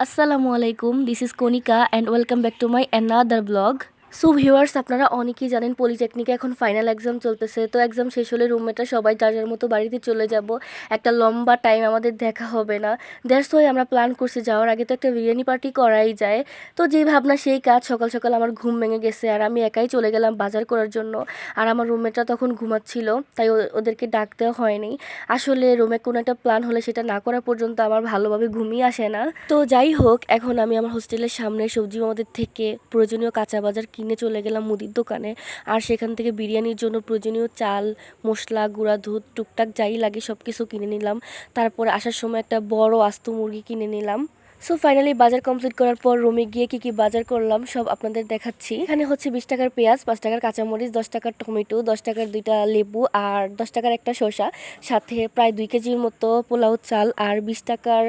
আসসালামু আলাইকুম, this is Konika and welcome back to my another blog. So viewers, আপনারা অনেকেই জানেন পলিটেকনিকে এখন ফাইনাল এক্সাম চলতেছে। তো এক্সাম শেষ হলে রুমমেটরা সবাই যার যার মতো বাড়িতে চলে যাব। একটা লম্বা টাইম আমাদের দেখা হবে না। দ্যাটস ওয়াই আমরা প্ল্যান করছি যাওয়ার আগে তো একটা বিরিয়ানি পার্টি করাই যায়। তো যেই ভাবনা সেই কাজ, সকাল সকাল আমার ঘুম ভেঙে গেছে আর আমি একাই চলে গেলাম বাজার করার জন্য। আর আমার রুমমেটরা তখন ঘুমাচ্ছিল, তাই ওদেরকে ডাকতেও হয়নি। আসলে রুমে কোনো একটা প্ল্যান হলে সেটা না করা পর্যন্ত আমার ভালোভাবে ঘুমিয়ে আসে না। তো যাই হোক, এখন আমি আমার হোস্টেলের সামনে সবজি মামাদের থেকে প্রয়োজনীয় কাঁচা বাজার কিনে চলে গেলাম মুদির দোকানে। আর সেখান থেকে বিরিয়ানির জন্য প্রয়োজনীয় চাল, মশলা, গুঁড়া দুধ, টুকটাক যাই লাগে সব কিছু কিনে নিলাম। তারপরে আসার সময় একটা বড় আস্ত মুরগি কিনে নিলাম। সো ফাইনালি বাজার কমপ্লিট করার পর রুমে গিয়ে কি বাজার করলাম সব আপনাদের দেখাচ্ছি। এখানে হচ্ছে 20 টাকার পেঁয়াজ, 5 টাকার কাঁচামরিচ, 10 টাকার টমেটো, 10 টাকার 2টা লেবু আর 10 টাকার একটা শসা, সাথে প্রায় 2 কেজির মতো পোলাও চাল আর 20 টাকার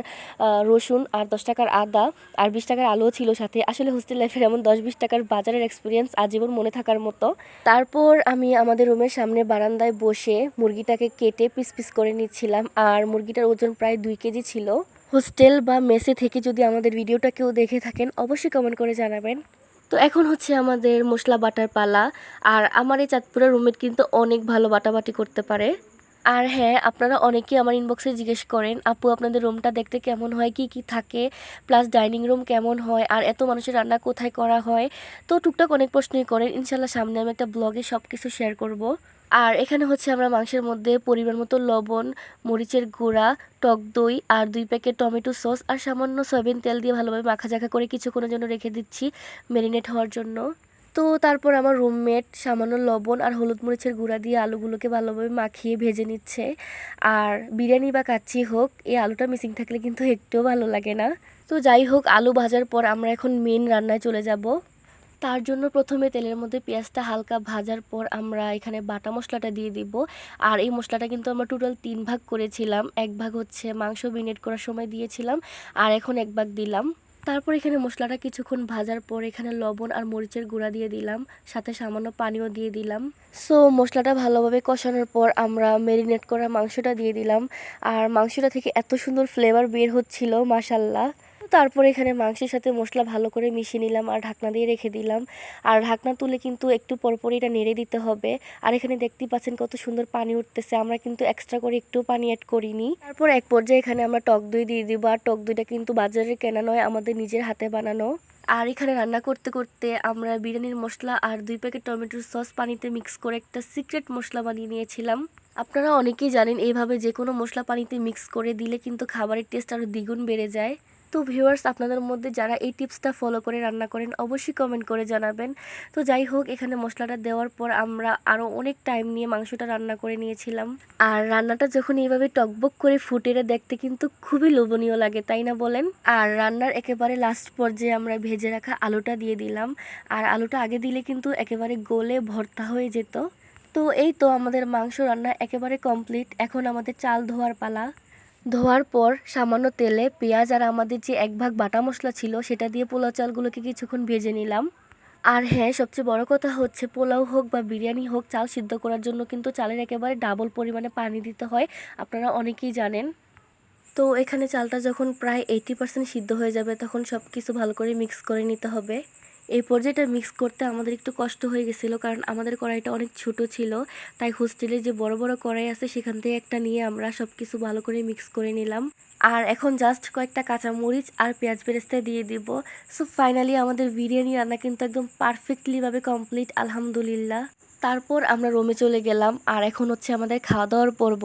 রসুন আর 10 টাকার আদা আর 20 টাকার আলুও ছিল সাথে। আসলে হোস্টেল লাইফের এমন 10-20 টাকার বাজারের এক্সপিরিয়েন্স আজীবন মনে থাকার মতো। তারপর আমি আমাদের রুমের সামনে বারান্দায় বসে মুরগিটাকে কেটে পিস পিস করে নিচ্ছিলাম। আর মুরগিটার ওজন প্রায় 2 কেজি ছিল। হোস্টেল বা মেসে থেকে যদি আমাদের ভিডিওটা কেউ দেখে থাকেন অবশ্যই কমেন্ট করে জানাবেন। তো এখন হচ্ছে আমাদের মশলা বাটার পালা। আর আমার এই চাঁদপুরের রুমমেট কিন্তু অনেক ভালো বাটাবাটি করতে পারে। আর হ্যাঁ, আপনারা অনেকেই আমার ইনবক্সে জিজ্ঞেস করেন, আপু আপনাদের রুমটা দেখতে কেমন হয়, কি থাকে, প্লাস ডাইনিং রুম কেমন হয়, আর এত মানুষের রান্না কোথায় করা হয়। তো টুকটাক অনেক প্রশ্নই করেন। ইনশাল্লাহ সামনে আমি একটা ব্লগে সব কিছু শেয়ার করব। আর এখানে হচ্ছে আমরা মাংসের মধ্যে পরিমাণ মতো লবণ, মরিচের গুঁড়া, টক দই আর 2 প্যাকেট টমেটো সস আর সামান্য সয়াবিন তেল দিয়ে ভালোভাবে মাখাঝাখা করে কিছুক্ষণের জন্য রেখে দিচ্ছি ম্যারিনেট হওয়ার জন্য। তো তারপর আমার রুমমেট সামান্য লবণ আর হলুদ মরিচের গুঁড়া দিয়ে আলুগুলোকে ভালোভাবে মাখিয়ে ভেজে নিচ্ছে। আর বিরিয়ানি বা কাচ্চি হোক, এই আলুটা মিসিং থাকলে কিন্তু একটুও ভালো লাগে না। তো যাই হোক, আলু ভাজার পর আমরা এখন মেন রান্নায় চলে যাব। তার জন্য প্রথমে তেলের মধ্যে পেঁয়াজটা হালকা ভাজার পর আমরা এখানে বাটা মশলাটা দিয়ে দিব। আর এই মশলাটা কিন্তু আমরা টোটাল 3 ভাগ করেছিলাম। 1 ভাগ হচ্ছে মাংস মেরিনেট করার সময় দিয়েছিলাম, আর এখন 1 ভাগ দিলাম। তারপর এখানে মশলাটা কিছুক্ষণ ভাজার পর এখানে লবণ আর মরিচের গুঁড়া দিয়ে দিলাম, সাথে সামান্য পানিও দিয়ে দিলাম। সো মশলাটা ভালোভাবে কষানোর পর আমরা মেরিনেট করা মাংসটা দিয়ে দিলাম। আর মাংসটা থেকে এত সুন্দর ফ্লেভার বের হচ্ছিল, মাশাল্লাহ। তারপর এখানে মাংসের সাথে মশলা ভালো করে মিশিয়ে নিলাম আর ঢাকনা দিয়ে রেখে দিলাম। আর ঢাকনা তুলে কিন্তু একটু পরপরই এটা নেড়ে দিতে হবে। আর এখানে দেখতেই পাচ্ছেন কত সুন্দর পানি উঠতেছে, আমরা কিন্তু এক্সট্রা করে একটু পানি অ্যাড করিনি। তারপর এক পর্যায়ে এখানে আমরা টক দই দিয়ে দিব। আর টক দইটা কিন্তু বাজারে কেনা নয়, আমাদের নিজের হাতে বানানো। আর এখানে রান্না করতে করতে আমরা বিরিয়ানির মশলা আর 2 প্যাকেট টমেটোর সস পানিতে মিক্স করে একটা সিক্রেট মশলা বানিয়ে নিয়েছিলাম। আপনারা অনেকেই জানেন এইভাবে যে কোনো মশলা পানিতে মিক্স করে দিলে কিন্তু খাবারের টেস্ট আরও দ্বিগুণ বেড়ে যায়। তো ভিউয়ার্স, আপনাদের মধ্যে যারা এই টিপসটা ফলো করে রান্না করেন অবশ্যই কমেন্ট করে জানাবেন। তো যাই হোক, এখানে মশলাটা দেওয়ার পর আমরা আরও অনেক টাইম নিয়ে মাংসটা রান্না করে নিয়েছিলাম। আর রান্নাটা যখন এইভাবে টকবক করে ফুটে দেখতে কিন্তু খুবই লোভনীয় লাগে, তাই না বলেন? আর রান্নার একেবারে লাস্ট পর্যায়ে আমরা ভেজে রাখা আলুটা দিয়ে দিলাম। আর আলুটা আগে দিলে কিন্তু একেবারে গলে ভর্তা হয়ে যেত। তো এই তো আমাদের মাংস রান্না একেবারে কমপ্লিট। এখন আমাদের চাল ধোয়ার পালা। ধোয়ার পর সামান্য তেলে পেঁয়াজ আর আমাদের যে 1 ভাগ বাটা মশলা ছিল সেটা দিয়ে পোলাও চালগুলোকে কিছুক্ষণ ভেজে নিলাম। আর হ্যাঁ, সবচেয়ে বড় কথা হচ্ছে পোলাও হোক বা বিরিয়ানি হোক, চাল সিদ্ধ করার জন্য কিন্তু চালের একেবারে ডাবল পরিমাণে পানি দিতে হয়, আপনারা অনেকেই জানেন। তো এখানে চালটা যখন প্রায় 80% সিদ্ধ হয়ে যাবে তখন সব কিছু ভালো করে মিক্স করে নিতে হবে। এই পর্যায়টা মিক্স করতে আমাদের একটু কষ্ট হয়ে গেছিলো, কারণ আমাদের কড়াইটা অনেক ছোট ছিল। তাই হোস্টেলে যে বড় বড় কড়াই আছে সেখান থেকে একটা নিয়ে আমরা সব কিছু ভালো করে মিক্স করে নিলাম। আর এখন জাস্ট কয়েকটা কাঁচামরিচ আর পেঁয়াজ বেরেস্তা দিয়ে দিব। সো ফাইনালি আমাদের বিরিয়ানি রান্না কিন্তু একদম পারফেক্টলিভাবে কমপ্লিট, আলহামদুলিল্লাহ। তারপর আমরা রুমে চলে গেলাম। আর এখন হচ্ছে আমাদের খাওয়া দাওয়ার পর্ব।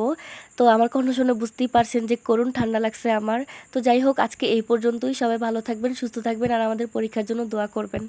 তো আমার কণ্ঠ শুনে বুঝতেই পারছেন যে করুণ ঠান্ডা লাগছে আমার। তো যাই হোক, আজকে এই পর্যন্তই। সবাই ভালো থাকবেন, সুস্থ থাকবেন আর আমাদের পরীক্ষার জন্য দোয়া করবেন।